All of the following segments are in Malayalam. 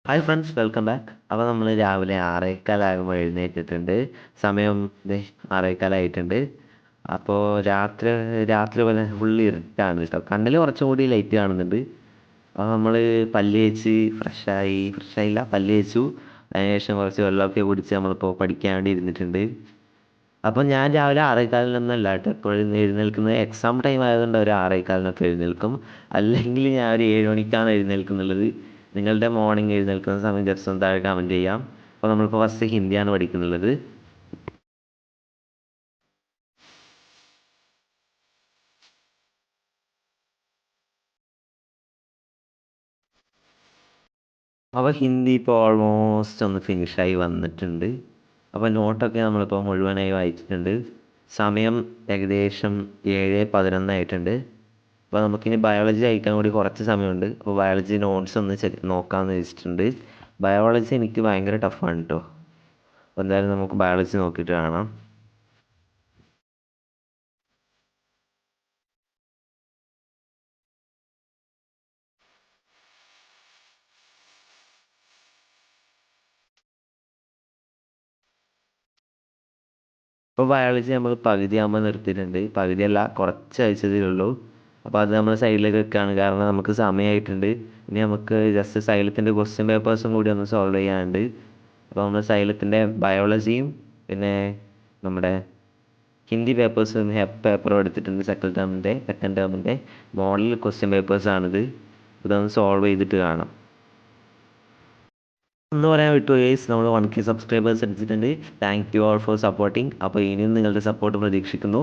Hi friends, welcome back. അപ്പോൾ നമ്മൾ രാവിലെ 6:15 എഴുന്നേറ്റിട്ടുണ്ട്. സമയം ദേ 6:15 അപ്പോൾ രാത്രി രാത്രി പോലെ ഫുള്ള് ഇരുട്ടാണ് കേട്ടോ. കണ്ണിൽ കുറച്ചും കൂടി ലൈറ്റ് കാണുന്നുണ്ട്. അപ്പോൾ നമ്മൾ പല്ല് തേച്ച് ഫ്രഷായില്ല, പല്ല് തേച്ചു. അതിനുശേഷം കുറച്ച് വെള്ളമൊക്കെ കുടിച്ച് നമ്മളിപ്പോൾ പഠിക്കാൻ വേണ്ടി ഇരുന്നിട്ടുണ്ട്. അപ്പം ഞാൻ രാവിലെ 6:15 കേട്ടോ എപ്പോഴും എഴുന്നേൽക്കുന്നത്. എക്സാം ടൈം ആയതുകൊണ്ട് ഒരു 6:15 എഴുന്നേൽക്കും. അല്ലെങ്കിൽ ഞാൻ ഒരു 7 മണിക്കാണ് എഴുന്നേൽക്കുന്നുള്ളത്. നിങ്ങളുടെ മോർണിംഗ് എഴുന്നേൽക്കുന്ന സമയം ജസ്റ്റ് ഒന്ന് താഴെ കമൻറ്റ് ചെയ്യാം. അപ്പോൾ നമ്മളിപ്പോൾ ഫസ്റ്റ് ഹിന്ദിയാണ് പഠിക്കുന്നുള്ളത്. അപ്പോൾ ഹിന്ദി ഇപ്പോൾ ഓൾമോസ്റ്റ് ഒന്ന് ഫിനിഷായി വന്നിട്ടുണ്ട്. അപ്പോൾ നോട്ടൊക്കെ നമ്മളിപ്പോൾ മുഴുവനായി വായിച്ചിട്ടുണ്ട്. സമയം ഏകദേശം 7:11 ആയിട്ടുണ്ട്. അപ്പോൾ നമുക്കിനി ബയോളജി അയക്കാൻ കൂടി കുറച്ച് സമയമുണ്ട്. അപ്പോൾ ബയോളജി നോട്ട്സ് ഒന്ന് നോക്കാമെന്ന് വെച്ചിട്ടുണ്ട്. ബയോളജി എനിക്ക് ഭയങ്കര ടഫാണ് കേട്ടോ. അപ്പോൾ എന്തായാലും നമുക്ക് ബയോളജി നോക്കിയിട്ട് കാണാം. ഇപ്പോൾ ബയോളജി നമ്മൾ പകുതിയാകുമ്പോൾ നിർത്തിയിട്ടുണ്ട്. പകുതിയല്ല, കുറച്ച് അയച്ചതേ ഉള്ളൂ. അപ്പോൾ അത് നമ്മൾ സൈഡിലേക്ക് വെക്കുകയാണ്, കാരണം നമുക്ക് സമയമായിട്ടുണ്ട്. ഇനി നമുക്ക് ജസ്റ്റ് സൈലത്തിൻ്റെ ക്വസ്റ്റ്യൻ പേപ്പേഴ്സും കൂടി ഒന്ന് സോൾവ് ചെയ്യാനുണ്ട്. അപ്പോൾ നമ്മൾ സൈലത്തിൻ്റെ ബയോളജിയും പിന്നെ നമ്മുടെ ഹിന്ദി പേപ്പേഴ്സും പേപ്പറും എടുത്തിട്ടുണ്ട്. സെക്കൻഡ് ടേമിൻ്റെ മോഡൽ ക്വസ്റ്റ്യൻ പേപ്പേഴ്സാണിത്. ഇതൊന്ന് സോൾവ് ചെയ്തിട്ട് കാണാം. ഒന്ന് പറയാൻ വിട്ടു ഗൈസ്, നമ്മൾ 1K സബ്സ്ക്രൈബേഴ്സ് അടിച്ചിട്ടുണ്ട്. Thank you all for supporting. അപ്പോൾ ഇനിയും നിങ്ങളുടെ സപ്പോർട്ട് പ്രതീക്ഷിക്കുന്നു.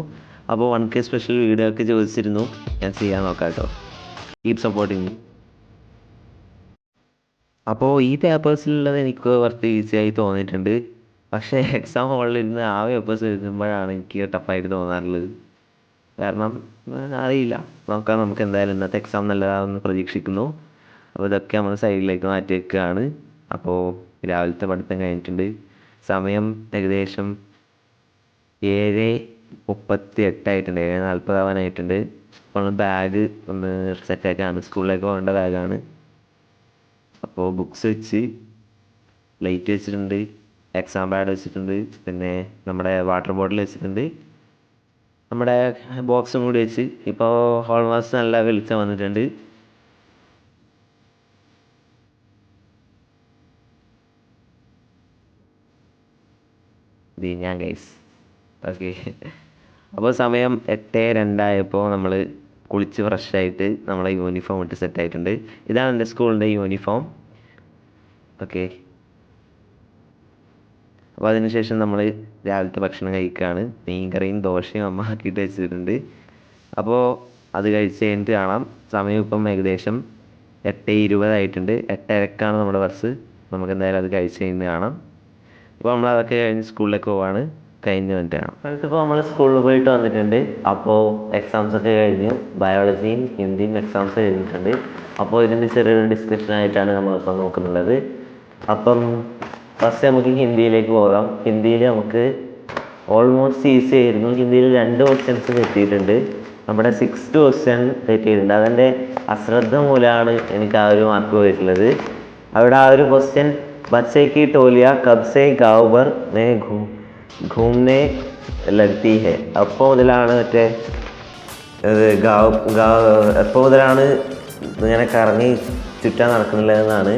അപ്പോൾ 1K സ്പെഷ്യൽ വീഡിയോ ഒക്കെ ചോദിച്ചിരുന്നു, ഞാൻ ചെയ്യാൻ നോക്കാം കേട്ടോ. Keep supporting. അപ്പോൾ ഈ പേപ്പേഴ്സിലുള്ളത് എനിക്ക് കുറച്ച് ഈസിയായി തോന്നിയിട്ടുണ്ട്. പക്ഷേ എക്സാം ഹോളിലിരുന്ന് ആ പേപ്പേഴ്സ് എഴുതുമ്പോഴാണ് എനിക്ക് ടഫായിട്ട് തോന്നാറുള്ളത്. കാരണം അറിയില്ല, നോക്കാം. നമുക്ക് എന്തായാലും ഇന്നത്തെ എക്സാം നല്ലതാണെന്ന് പ്രതീക്ഷിക്കുന്നു. അപ്പോൾ ഇതൊക്കെ നമ്മൾ സൈഡിലേക്ക് മാറ്റി വെക്കുകയാണ്. അപ്പോൾ രാവിലത്തെ പഠിത്തം കഴിഞ്ഞിട്ടുണ്ട്. സമയം ഏകദേശം 7:38 ആയിട്ടുണ്ട്, 7:40 ആവാനായിട്ടുണ്ട്. അപ്പോൾ ബാഗ് ഒന്ന് സെറ്റാക്കാണ്. സ്കൂളിലേക്ക് പോകേണ്ട ബാഗാണ്. അപ്പോൾ ബുക്സ് വെച്ച്, ലൈറ്റ് വെച്ചിട്ടുണ്ട്, എക്സാം പാഡ് വെച്ചിട്ടുണ്ട്, പിന്നെ നമ്മുടെ വാട്ടർ ബോട്ടിൽ വെച്ചിട്ടുണ്ട്, നമ്മുടെ ബോക്സും കൂടി വെച്ച്. ഇപ്പോൾ ഓൾമോസ്റ്റ് നല്ല വെളിച്ചം വന്നിട്ടുണ്ട്. ഇത് ഞാൻ ഗൈസ്. ഓക്കെ, അപ്പോൾ സമയം 8:02 ആയപ്പോൾ നമ്മൾ കുളിച്ച് ഫ്രഷായിട്ട് നമ്മളെ യൂണിഫോം ഇട്ട് സെറ്റായിട്ടുണ്ട്. ഇതാണ് എൻ്റെ സ്കൂളിൻ്റെ യൂണിഫോം. ഓക്കെ, അപ്പോൾ അതിനുശേഷം നമ്മൾ രാവിലത്തെ ഭക്ഷണം കഴിക്കുകയാണ്. മീൻകറിയും ദോശയും അമ്മ ആക്കിയിട്ട് വെച്ചിട്ടുണ്ട്. അപ്പോൾ അത് കഴിച്ച് കഴിഞ്ഞിട്ട് കാണാം. സമയം ഇപ്പം ഏകദേശം 8:20 ആയിട്ടുണ്ട്. 8:30 നമ്മുടെ ബസ്. നമുക്ക് എന്തായാലും അത് കഴിച്ച് കഴിഞ്ഞ് കാണാം. ഇപ്പോൾ നമ്മൾ അതൊക്കെ കഴിഞ്ഞ് സ്കൂളിലേക്ക് പോവാണ്. കഴിഞ്ഞ് വന്നിട്ട് കാണാം. ഇപ്പോൾ നമ്മൾ സ്കൂളിൽ പോയിട്ട് വന്നിട്ടുണ്ട്. അപ്പോൾ എക്സാംസൊക്കെ കഴിഞ്ഞു. ബയോളജിയും ഹിന്ദിയും എക്സാംസ് കഴിഞ്ഞിട്ടുണ്ട്. അപ്പോൾ ഇതിൻ്റെ ചെറിയൊരു ഡിസ്ക്രിപ്ഷനായിട്ടാണ് നമ്മളിപ്പോൾ നോക്കുന്നുള്ളത്. അപ്പം ഫസ്റ്റ് നമുക്ക് ഹിന്ദിയിലേക്ക് പോകാം. ഹിന്ദിയിൽ നമുക്ക് ഓൾമോസ്റ്റ് ഈസി ആയിരുന്നു. ഹിന്ദിയിൽ 2 ക്വസ്റ്റ്യൻസ് തെറ്റിയിട്ടുണ്ട്. നമ്മുടെ 6th ക്വസ്റ്റ്യൻ തെറ്റിയിട്ടുണ്ട്. അതെൻ്റെ അശ്രദ്ധ മൂലമാണ് എനിക്ക് ആ ഒരു മാർക്ക് പോയിട്ടുള്ളത്. അവിടെ ആ ഒരു ക്വസ്റ്റ്യൻ बच्चे की टोलियाँ कब से गाँव भर में घूमने लगती है. അപ്പോൾ മുതലാണ് മറ്റേ എപ്പോൾ മുതലാണ് ഇങ്ങനെ കറങ്ങി ചുറ്റാൻ നടക്കുന്നില്ലെന്നാണ്.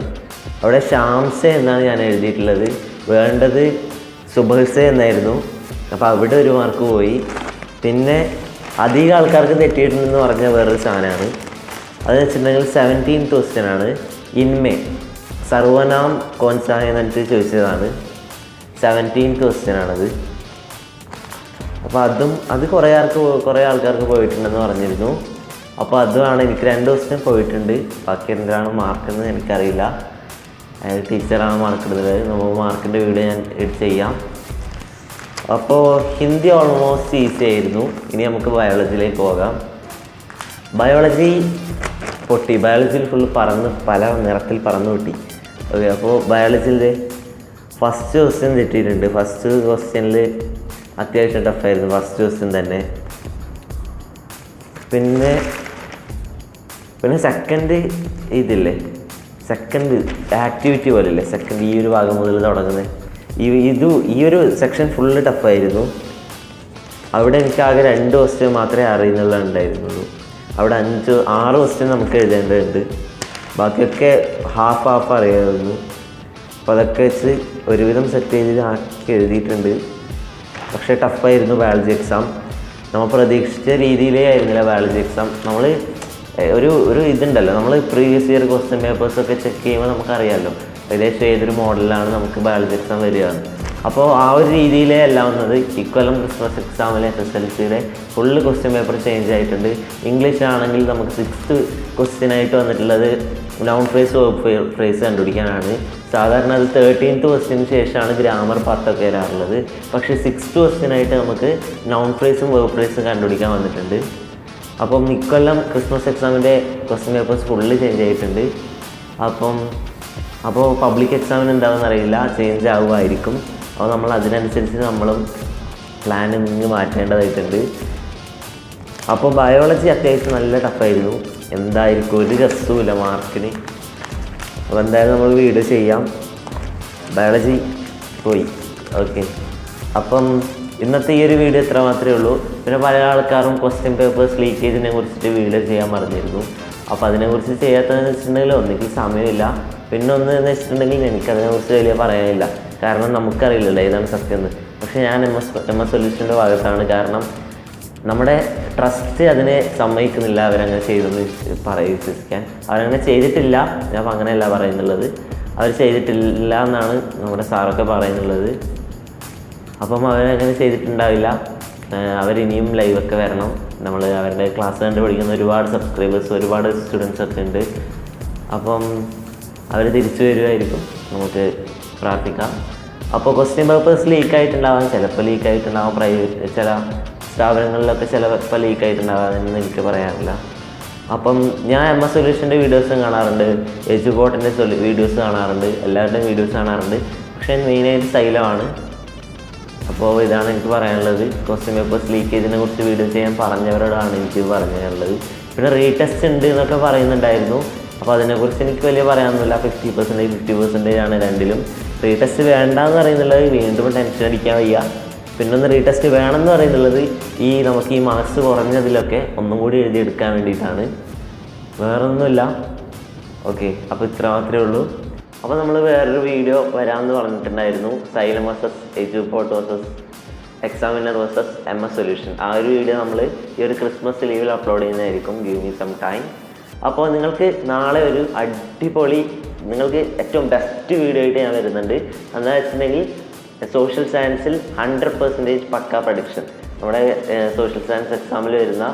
അവിടെ ഷാംസെ എന്നാണ് ഞാൻ എഴുതിയിട്ടുള്ളത്. വേണ്ടത് സുബഹ്സെ എന്നായിരുന്നു. അപ്പോൾ അവിടെ ഒരു മാർക്ക് പോയി. പിന്നെ അധികം ആൾക്കാർക്ക് തെറ്റിയിട്ടുണ്ടെന്ന് പറഞ്ഞ വേറൊരു സാധനമാണ്. അതെന്ന് വെച്ചിട്ടുണ്ടെങ്കിൽ 17th ക്വസ്റ്റ്യനാണ്. ഇൻമേ സർവനാം കോൺസ എന്നിട്ട് ചോദിച്ചതാണ്. 17th ക്വസ്റ്റ്യനാണത്. അപ്പോൾ അത് കുറേ ആൾക്കാർക്ക് പോയിട്ടുണ്ടെന്ന് പറഞ്ഞിരുന്നു. അപ്പോൾ അതുമാണ് എനിക്ക് 2 ക്വസ്റ്റ്യൻ പോയിട്ടുണ്ട്. ബാക്കി എന്താണ് മാർക്കെന്ന് എനിക്കറിയില്ല. ടീച്ചറാണ് മാർക്ക് ഇടുന്നത്. നമ്മൾ മാർക്കിൻ്റെ വീഡിയോ ഞാൻ എഡിറ്റ് ചെയ്യാം. അപ്പോൾ ഹിന്ദി ഓൾമോസ്റ്റ് ഈസി ആയിരുന്നു. ഇനി നമുക്ക് ബയോളജിയിലേക്ക് പോകാം. ബയോളജി പൊട്ടി. ബയോളജിയിൽ ഫുള്ള് പല നിറത്തിൽ പറന്ന് പൊട്ടി. ഓക്കെ, അപ്പോൾ ബയോളജിയിലെ ഫസ്റ്റ് ക്വസ്റ്റ്യൻ തെറ്റിയിട്ടുണ്ട്. ഫസ്റ്റ് ക്വസ്റ്റ്യനിൽ അത്യാവശ്യം ടഫായിരുന്നു, ഫസ്റ്റ് ക്വസ്റ്റ്യൻ തന്നെ. പിന്നെ സെക്കൻഡ് സെക്കൻഡ് ആക്ടിവിറ്റി പോലെയല്ലേ സെക്കൻഡ് ഈ ഒരു ഭാഗം മുതൽ തുടങ്ങുന്നത്. ഈ ഒരു സെക്ഷൻ ഫുള്ള് ടഫായിരുന്നു. അവിടെ എനിക്കാകെ 2 ക്വസ്റ്റ്യൻ മാത്രമേ അറിയുന്നുണ്ടായിരുന്നുള്ളൂ. അവിടെ 5-6 ക്വസ്റ്റ്യൻ നമുക്ക് എഴുതേണ്ടതുണ്ട്. ബാക്കിയൊക്കെ ഹാഫ് അറിയാമായിരുന്നു. അപ്പോൾ അതൊക്കെ വെച്ച് ഒരുവിധം സെറ്റ് ചെയ്ത് ആക്കി എഴുതിയിട്ടുണ്ട്. പക്ഷേ ടഫായിരുന്നു ബയോളജി എക്സാം. നമ്മൾ പ്രതീക്ഷിച്ച രീതിയിലേ ആയിരുന്നില്ല ബയോളജി എക്സാം. നമ്മൾ ഒരു ഇതുണ്ടല്ലോ, നമ്മൾ പ്രീവിയസ് ഇയർ ക്വസ്റ്റ്യൻ പേപ്പേഴ്സൊക്കെ ചെക്ക് ചെയ്യുമ്പോൾ നമുക്കറിയാമല്ലോ ഏകദേശം ഏതൊരു മോഡലിലാണ് നമുക്ക് ബയോളജി എക്സാം വരികയാണ്. അപ്പോൾ ആ ഒരു രീതിയിലേ അല്ല വന്നത്. ഇക്കൊല്ലം ക്രിസ്മസ് എക്സാമിലെ SSLCയുടെ ഫുള്ള് ക്വസ്റ്റ്യൻ പേപ്പർ ചേഞ്ച് ആയിട്ടുണ്ട്. ഇംഗ്ലീഷ് ആണെങ്കിൽ നമുക്ക് 6th ക്വസ്റ്റ്യനായിട്ട് വന്നിട്ടുള്ളത് നൗൺ ഫ്രേസ് വേർബ് ഫ്രേസ് കണ്ടുപിടിക്കാനാണ്. സാധാരണ അത് 13th ക്വസ്റ്റ്യന് ശേഷമാണ് ഗ്രാമർ പാർട്ടൊക്കെ വരാറുള്ളത്. പക്ഷേ 6th ക്വസ്റ്റ്യനായിട്ട് നമുക്ക് നൗൺ ഫ്രേസും വേർബ് ഫ്രേസും കണ്ടുപിടിക്കാൻ വന്നിട്ടുണ്ട്. അപ്പം ഇക്കൊല്ലം ക്രിസ്മസ് എക്സാമിൻ്റെ ക്വസ്റ്റ്യൻ പേപ്പേഴ്സ് ഫുള്ള് ചേഞ്ച് ആയിട്ടുണ്ട്. അപ്പോൾ പബ്ലിക് എക്സാമിന് എന്താണെന്ന് അറിയില്ല, ചേഞ്ച് ആവുമായിരിക്കും. അപ്പോൾ നമ്മൾ അതിനനുസരിച്ച് നമ്മളും പ്ലാനിങ് മാറ്റേണ്ടതായിട്ടുണ്ട്. അപ്പോൾ ബയോളജി അത്യാവശ്യം നല്ല ടഫായിരുന്നു. എന്തായിരിക്കും ഒരു രസവുമില്ല മാർക്കിന്. അപ്പോൾ എന്തായാലും നമ്മൾ വീഡിയോ ചെയ്യാം. ബയോളജി പോയി. ഓക്കെ, അപ്പം ഇന്നത്തെ ഈ ഒരു വീഡിയോ ഇത്ര മാത്രമേ ഉള്ളൂ. പിന്നെ പല ആൾക്കാരും ക്വസ്റ്റ്യൻ പേപ്പേഴ്സ് ലീക്കേജിനെ കുറിച്ചിട്ട് വീഡിയോ ചെയ്യാൻ പറഞ്ഞിരുന്നു. അപ്പോൾ അതിനെക്കുറിച്ച് ചെയ്യാത്തതെന്ന് വെച്ചിട്ടുണ്ടെങ്കിൽ ഒന്നെങ്കിൽ സമയമില്ല, പിന്നെ ഒന്ന് എന്ന് വെച്ചിട്ടുണ്ടെങ്കിൽ എനിക്കതിനെക്കുറിച്ച് വലിയ പറയാനില്ല. കാരണം നമുക്കറിയില്ലല്ലോ ഏതാണ് സത്യം എന്ന്. പക്ഷേ ഞാൻ എം എസ് സൊല്യൂഷൻ്റെ ഭാഗത്താണ്. കാരണം നമ്മുടെ ട്രസ്റ്റ് അതിനെ സമ്മതിക്കുന്നില്ല അവരങ്ങനെ ചെയ്തെന്ന് വിശ്വസിക്കാൻ. അവരങ്ങനെ ചെയ്തിട്ടില്ല, ഞാൻ അങ്ങനെയല്ല പറയുന്നുള്ളത്. അവർ ചെയ്തിട്ടില്ല എന്നാണ് നമ്മുടെ സാറൊക്കെ പറയുന്നുള്ളത്. അപ്പം അവരങ്ങനെ ചെയ്തിട്ടുണ്ടാവില്ല. അവരിനിയും ലൈവൊക്കെ വരണം. നമ്മൾ അവരുടെ ക്ലാസ് കണ്ട് പഠിക്കുന്ന ഒരുപാട് സബ്സ്ക്രൈബേഴ്സ്, ഒരുപാട് സ്റ്റുഡൻസ് ഒക്കെ ഉണ്ട്. അപ്പം അവർ തിരിച്ചു വരുമായിരിക്കും, നമുക്ക് പ്രാർത്ഥിക്കാം. അപ്പോൾ ക്വസ്റ്റ്യൻ പേപ്പേഴ്സ് ലീക്കായിട്ടുണ്ടാവാം, ചിലപ്പോൾ ലീക്കായിട്ടുണ്ടാവാം. പ്രൈവറ്റ് ചില സ്ഥാപനങ്ങളിലൊക്കെ ചിലപ്പോൾ ലീക്കായിട്ടുണ്ടാവാമെന്ന് എനിക്ക് പറയാറില്ല. അപ്പം ഞാൻ എം എസ് സൊല്യൂഷൻ്റെ വീഡിയോസും കാണാറുണ്ട്, എജുബോട്ടിൻ്റെ വീഡിയോസ് കാണാറുണ്ട്, എല്ലാവരുടെയും വീഡിയോസ് കാണാറുണ്ട്. പക്ഷേ മെയിനായിട്ട് സൈലമാണ്. അപ്പോൾ ഇതാണ് എനിക്ക് പറയാനുള്ളത്. ക്വസ്റ്റ്യൻ പേപ്പേഴ്സ് ലീക്കേജിനെ കുറിച്ച് വീഡിയോ ചെയ്യാൻ പറഞ്ഞവരോടാണ് എനിക്ക് പറയാനുള്ളത്. പിന്നെ റീടെസ്റ്റ് ഉണ്ട് എന്നൊക്കെ പറയുന്നുണ്ടായിരുന്നു. അപ്പോൾ അതിനെക്കുറിച്ച് എനിക്ക് വലിയ പറയാനൊന്നുമില്ല. 50% 50% ആണ് രണ്ടിലും. റീടെസ്റ്റ് വേണ്ടെന്ന് പറയുന്നുള്ളത് വീണ്ടും ടെൻഷൻ അടിക്കാൻ വയ്യ. പിന്നെ ഒന്ന് റീടെസ്റ്റ് വേണമെന്ന് പറയുന്നുള്ളത് നമുക്ക് ഈ മാർക്സ് കുറഞ്ഞതിലൊക്കെ ഒന്നും കൂടി എഴുതിയെടുക്കാൻ വേണ്ടിയിട്ടാണ്, വേറൊന്നുമില്ല. ഓക്കെ, അപ്പോൾ ഇത്ര മാത്രമേ ഉള്ളൂ. അപ്പോൾ നമ്മൾ വേറൊരു വീഡിയോ വരാമെന്ന് പറഞ്ഞിട്ടുണ്ടായിരുന്നു. Xylem versus Eduport versus Examiner versus M S solution. ആ ഒരു വീഡിയോ നമ്മൾ ഈ ഒരു ക്രിസ്മസ് ലീവിൽ അപ്ലോഡ് ചെയ്യുന്നതായിരിക്കും. Give me some time. അപ്പോൾ നിങ്ങൾക്ക് നാളെ ഒരു അടിപൊളി, നിങ്ങൾക്ക് ഏറ്റവും ബെസ്റ്റ് വീഡിയോ ആയിട്ട് ഞാൻ വരുന്നുണ്ട്. എന്താ വെച്ചിട്ടുണ്ടെങ്കിൽ സോഷ്യൽ സയൻസിൽ 100% പക്ക പ്രഡിക്ഷൻ. നമ്മുടെ സോഷ്യൽ സയൻസ് എക്സാമിൽ വരുന്ന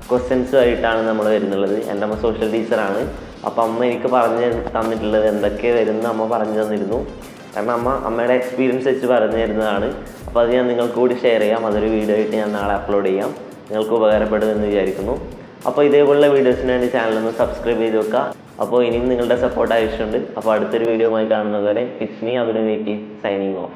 ക്വസ്റ്റ്യൻസുമായിട്ടാണ് നമ്മൾ വരുന്നുള്ളത്. എൻ്റെ അമ്മ സോഷ്യൽ ടീച്ചറാണ്. അപ്പോൾ അമ്മ എനിക്ക് പറഞ്ഞു തന്നിട്ടുള്ളത് എന്തൊക്കെ വരുന്ന അമ്മ പറഞ്ഞു തന്നിരുന്നു. കാരണം അമ്മയുടെ എക്സ്പീരിയൻസ് വെച്ച് പറഞ്ഞു തരുന്നതാണ്. അപ്പോൾ അത് ഞാൻ നിങ്ങൾക്ക് കൂടി ഷെയർ ചെയ്യാം. അതൊരു വീഡിയോ ആയിട്ട് ഞാൻ നാളെ അപ്ലോഡ് ചെയ്യാം. നിങ്ങൾക്ക് ഉപകാരപ്പെടുമെന്ന് വിചാരിക്കുന്നു. അപ്പോൾ ഇതേപോലുള്ള വീഡിയോസിന് വേണ്ടി ചാനലൊന്ന് സബ്സ്ക്രൈബ് ചെയ്ത് വെക്കുക. അപ്പോൾ ഇനിയും നിങ്ങളുടെ സപ്പോർട്ട് ആവശ്യമുണ്ട്. അപ്പോൾ അടുത്തൊരു വീഡിയോയുമായി കാണുന്നത് വരെ it's me Abhinav signing off.